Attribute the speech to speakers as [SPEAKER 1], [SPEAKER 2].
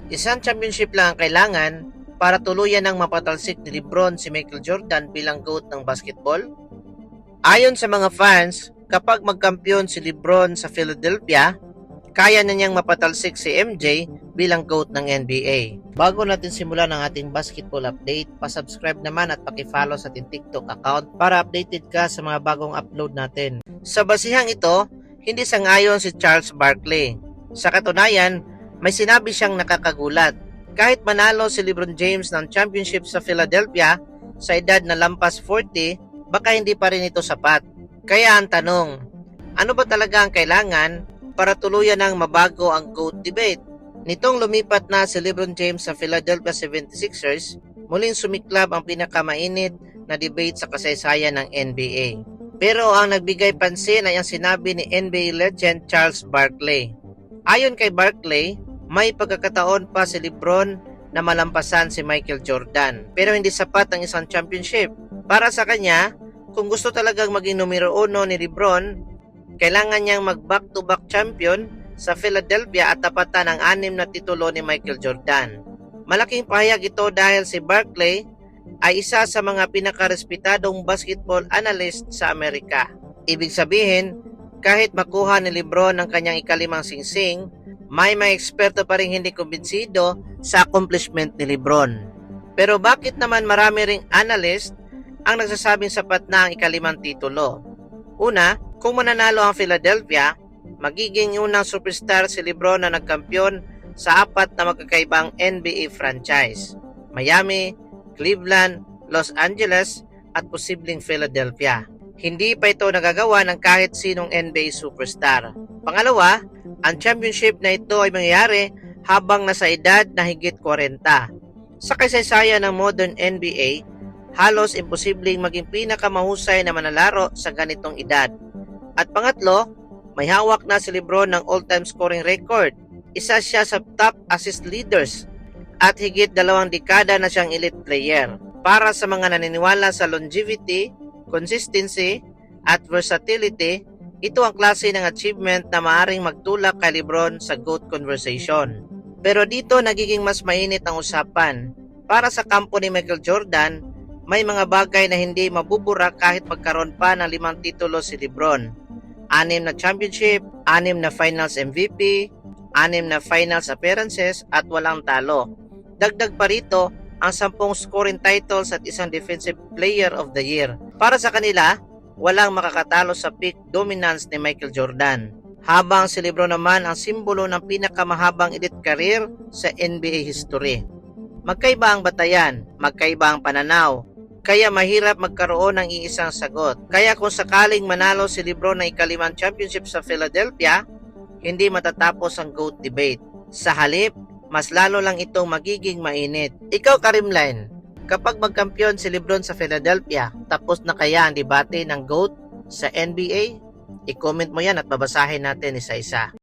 [SPEAKER 1] Isang championship lang ang kailangan para tuluyan ng mapatalsik ni LeBron si Michael Jordan bilang GOAT ng basketball? Ayon sa mga fans, kapag magkampiyon si LeBron sa Philadelphia, kaya na niyang mapatalsik si MJ bilang GOAT ng NBA. Bago natin simulan ang ating basketball update, pasubscribe naman at pakifollow sa ating TikTok account para updated ka sa mga bagong upload natin. Sa basihang ito, hindi sangayon si Charles Barkley. Sa katunayan, may sinabi siyang nakakagulat. Kahit manalo si LeBron James ng championship sa Philadelphia sa edad na lampas 40, baka hindi pa rin ito sapat. Kaya ang tanong, ano ba talaga ang kailangan para tuluyan ng mabago ang GOAT debate? Nitong lumipat na si LeBron James sa Philadelphia 76ers, muling sumiklab ang pinakamainit na debate sa kasaysayan ng NBA. Pero ang nagbigay pansin ay ang sinabi ni NBA legend Charles Barkley. Ayon kay Barkley, may pagkakataon pa si LeBron na malampasan si Michael Jordan, pero hindi sapat ang isang championship. Para sa kanya, kung gusto talagang maging numero 1 ni LeBron, kailangan niyang mag-back-to-back champion sa Philadelphia at tapatan ang 6 na titulo ni Michael Jordan. Malaking pahayag ito dahil si Barkley ay isa sa mga pinakarespetadong basketball analyst sa Amerika. Ibig sabihin, kahit makuha ni LeBron ang kanyang ikalimang singsing, may mga eksperto pa rin hindi kumbinsido sa accomplishment ni LeBron. Pero bakit naman marami ring analyst ang nagsasabing sapat na ang ikalimang titulo? Una, kung mananalo ang Philadelphia, magiging unang superstar si LeBron na nagkampiyon sa 4 na magkakaibang NBA franchise: Miami, Cleveland, Los Angeles at posibleng Philadelphia. Hindi pa ito nagagawa ng kahit sinong NBA superstar. Pangalawa, ang championship na ito ay mangyayari habang nasa edad na higit 40. Sa kasaysayan ng modern NBA, halos imposibleng maging pinakamahusay na manlalaro sa ganitong edad. At pangatlo, may hawak na si LeBron ng all-time scoring record. Isa siya sa top assist leaders at higit 2 dekada na siyang elite player. Para sa mga naniniwala sa longevity, consistency at versatility, ito ang klase ng achievement na maaring magtulak kay LeBron sa GOAT conversation. Pero dito nagiging mas mainit ang usapan. Para sa kampo ni Michael Jordan, may mga bagay na hindi mabubura kahit magkaroon pa ng 5 titulo si LeBron. 6 na championship, 6 na finals MVP, 6 na finals appearances at walang talo. Dagdag pa rito ang 10 scoring titles at isang defensive player of the year. Para sa kanila, walang makakatalo sa peak dominance ni Michael Jordan. Habang si LeBron naman ang simbolo ng pinakamahabang elite career sa NBA history. Magkaiba ang batayan, magkaiba ang pananaw, kaya mahirap magkaroon ng iisang sagot. Kaya kung sakaling manalo si LeBron ng ikalimang championship sa Philadelphia, hindi matatapos ang GOAT debate. Sa halip, mas lalo lang itong magiging mainit. Ikaw, Karimline, kapag magkampiyon si LeBron sa Philadelphia, tapos na kaya ang debate ng GOAT sa NBA? I-comment mo yan at babasahin natin isa-isa.